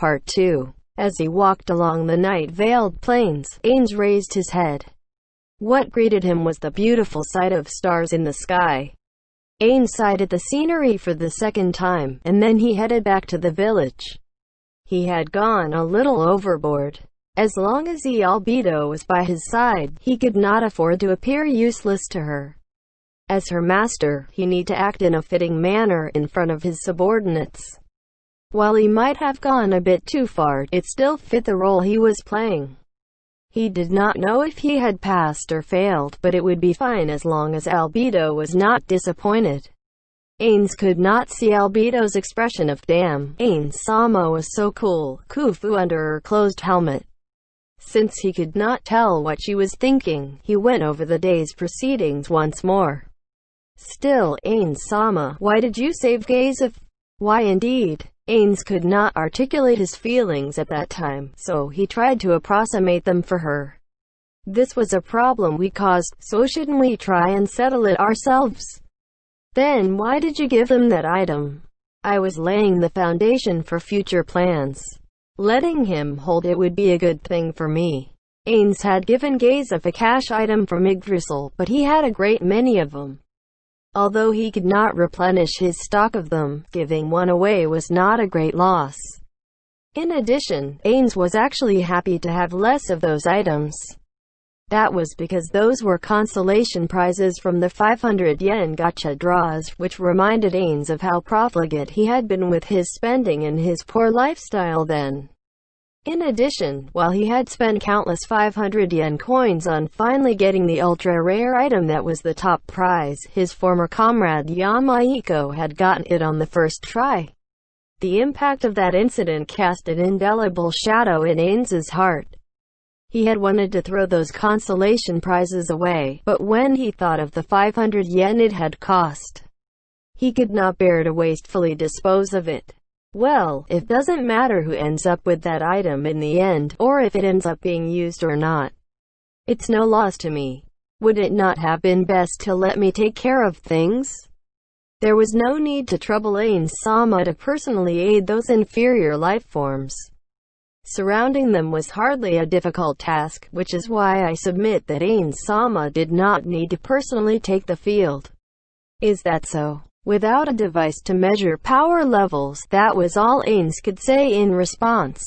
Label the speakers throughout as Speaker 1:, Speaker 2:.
Speaker 1: Part 2. As he walked along the night-veiled plains, Ains raised his head. What greeted him was the beautiful sight of stars in the sky. Ains sighted the scenery for the second time, and then he headed back to the village. He had gone a little overboard. As long as Albedo was by his side, he could not afford to appear useless to her. As her master, he needed to act in a fitting manner in front of his subordinates. While he might have gone a bit too far, it still fit the role he was playing. He did not know if he had passed or failed, but it would be fine as long as Albedo was not disappointed. Ains could not see Albedo's expression of "damn." Ains-sama was so cool, Khufu under her closed helmet. Since he could not tell what she was thinking, he went over the day's proceedings once more. Still, Ains-sama, why did you save Gazef? Why indeed? Ains could not articulate his feelings at that time, so he tried to approximate them for her. This was a problem we caused, so shouldn't we try and settle it ourselves? Then why did you give them that item? I was laying the foundation for future plans. Letting him hold it would be a good thing for me. Ains had given Gazef a cash item from Yggdrasil, but he had a great many of them. Although he could not replenish his stock of them, giving one away was not a great loss. In addition, Ains was actually happy to have less of those items. That was because those were consolation prizes from the 500 yen gacha draws, which reminded Ains of how profligate he had been with his spending and his poor lifestyle then. In addition, while he had spent countless 500 yen coins on finally getting the ultra-rare item that was the top prize, his former comrade Yamaiko had gotten it on the first try. The impact of that incident cast an indelible shadow in Ains's heart. He had wanted to throw those consolation prizes away, but when he thought of the 500 yen it had cost, he could not bear to wastefully dispose of it. Well, it doesn't matter who ends up with that item in the end, or if it ends up being used or not. It's no loss to me. Would it not have been best to let me take care of things? There was no need to trouble Ains-sama to personally aid those inferior life forms. Surrounding them was hardly a difficult task, which is why I submit that Ains-sama did not need to personally take the field. Is that so? Without a device to measure power levels, that was all Ains could say in response.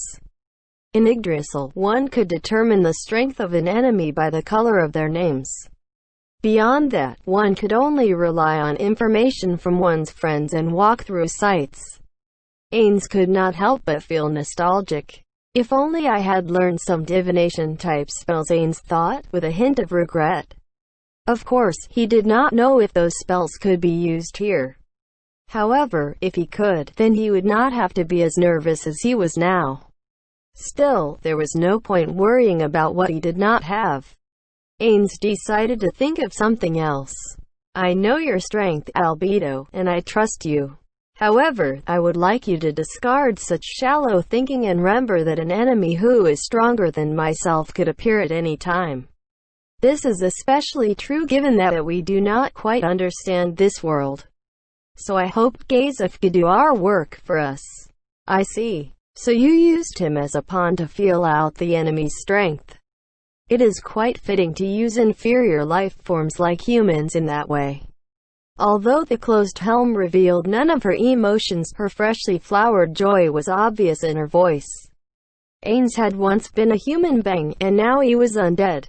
Speaker 1: In Yggdrasil, one could determine the strength of an enemy by the color of their names. Beyond that, one could only rely on information from one's friends and walk-through sites. Ains could not help but feel nostalgic. If only I had learned some divination-type spells, Ains thought, with a hint of regret. Of course, he did not know if those spells could be used here. However, if he could, then he would not have to be as nervous as he was now. Still, there was no point worrying about what he did not have. Ains decided to think of something else. I know your strength, Albedo, and I trust you. However, I would like you to discard such shallow thinking and remember that an enemy who is stronger than myself could appear at any time. This is especially true given that we do not quite understand this world. So I hope Gazef could do our work for us. I see. So you used him as a pawn to feel out the enemy's strength. It is quite fitting to use inferior life forms like humans in that way. Although the closed helm revealed none of her emotions, her freshly flowered joy was obvious in her voice. Ains had once been a human being, and now he was undead.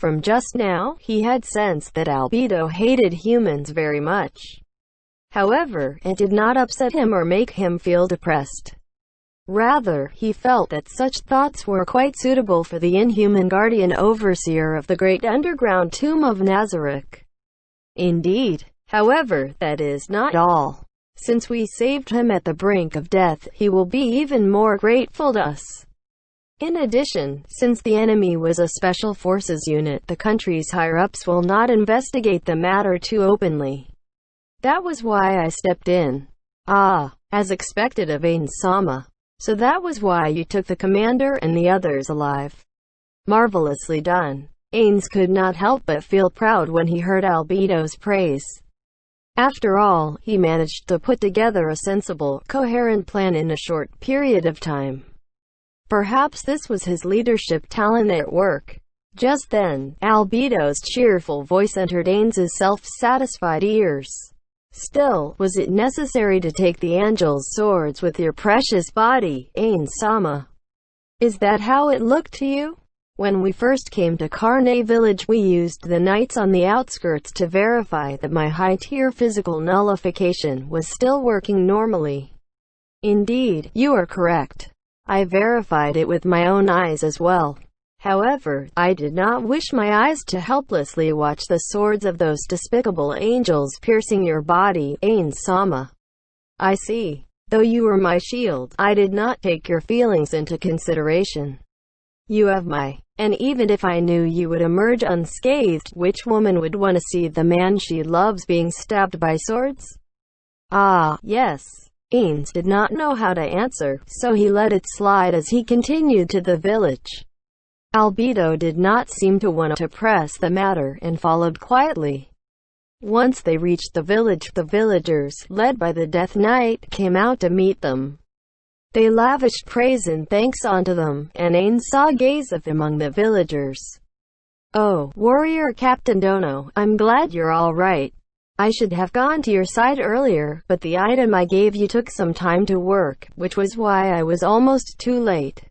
Speaker 1: From just now, he had sensed that Albedo hated humans very much. However, it did not upset him or make him feel depressed. Rather, he felt that such thoughts were quite suitable for the inhuman guardian overseer of the great underground tomb of Nazarick. Indeed. However, that is not all. Since we saved him at the brink of death, he will be even more grateful to us. In addition, since the enemy was a special forces unit, the country's higher-ups will not investigate the matter too openly. That was why I stepped in. Ah, as expected of Ains-sama. So that was why you took the commander and the others alive. Marvelously done. Ains could not help but feel proud when he heard Albedo's praise. After all, he managed to put together a sensible, coherent plan in a short period of time. Perhaps this was his leadership talent at work. Just then, Albedo's cheerful voice entered Ains's self-satisfied ears. "Still, was it necessary to take the angel's swords with your precious body, Ains-sama? Is that how it looked to you? When we first came to Carne Village, we used the knights on the outskirts to verify that my high-tier physical nullification was still working normally." "Indeed, you are correct. I verified it with my own eyes as well. However, I did not wish my eyes to helplessly watch the swords of those despicable angels piercing your body, Ains-sama." "I see. Though you were my shield, I did not take your feelings into consideration. You have my. And even if I knew you would emerge unscathed, which woman would want to see the man she loves being stabbed by swords?" "Ah, yes." Ains did not know how to answer, so he let it slide as he continued to the village. Albedo did not seem to want to press the matter, and followed quietly. Once they reached the village, the villagers, led by the Death Knight, came out to meet them. They lavished praise and thanks onto them, and Ains saw a gaze of among the villagers. "Oh, Warrior Captain Dono, I'm glad you're all right. I should have gone to your side earlier, but the item I gave you took some time to work, which was why I was almost too late.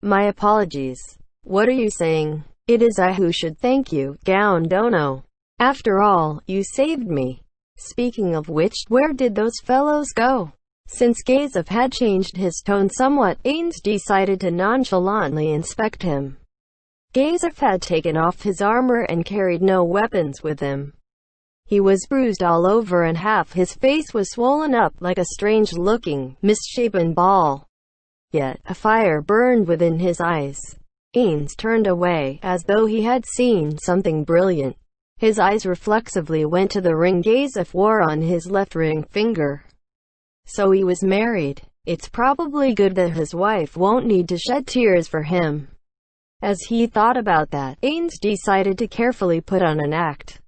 Speaker 1: My apologies." "What are you saying? It is I who should thank you, Gaon Dono. After all, you saved me. Speaking of which, where did those fellows go?" Since Gazef had changed his tone somewhat, Ains decided to nonchalantly inspect him. Gazef had taken off his armor and carried no weapons with him. He was bruised all over and half his face was swollen up like a strange-looking, misshapen ball. Yet, a fire burned within his eyes. Ains turned away, as though he had seen something brilliant. His eyes reflexively went to the ring Gazef wore on his left ring finger. So he was married. It's probably good that his wife won't need to shed tears for him. As he thought about that, Ains decided to carefully put on an act.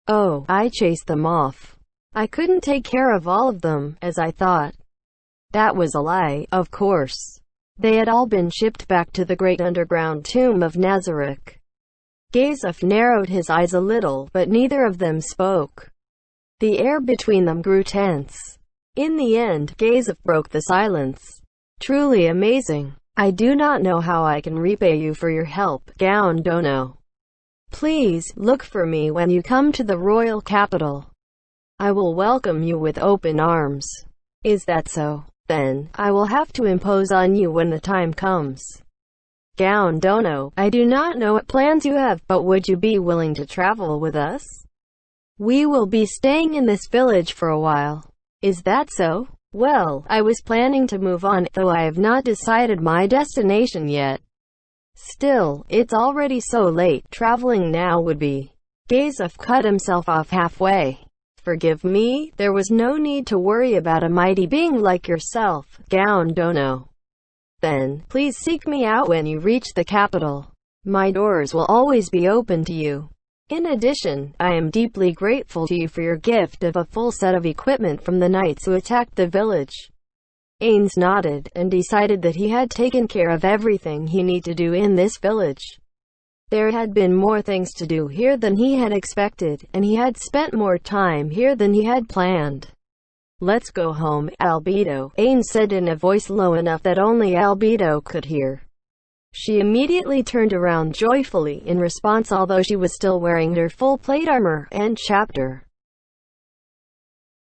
Speaker 1: "Oh, I chased them off. I couldn't take care of all of them, as I thought." That was a lie, of course. They had all been shipped back to the great underground tomb of Nazareth. Gazef narrowed his eyes a little, but neither of them spoke. The air between them grew tense. In the end, Gazef broke the silence. "Truly amazing. I do not know how I can repay you for your help, Gaon Dono. Please, look for me when you come to the royal capital. I will welcome you with open arms." "Is that so? Then, I will have to impose on you when the time comes. Gaon Dono, I do not know what plans you have, but would you be willing to travel with us? We will be staying in this village for a while." "Is that so? Well, I was planning to move on, though I have not decided my destination yet. Still, it's already so late. Traveling now would be..." Gazef cut himself off halfway. "Forgive me, there was no need to worry about a mighty being like yourself, Gaon Dono. Then, please seek me out when you reach the capital. My doors will always be open to you. In addition, I am deeply grateful to you for your gift of a full set of equipment from the knights who attacked the village." Ains nodded, and decided that he had taken care of everything he needed to do in this village. There had been more things to do here than he had expected, and he had spent more time here than he had planned. "Let's go home, Albedo," Ains said in a voice low enough that only Albedo could hear. She immediately turned around joyfully in response, although she was still wearing her full plate armor. End chapter.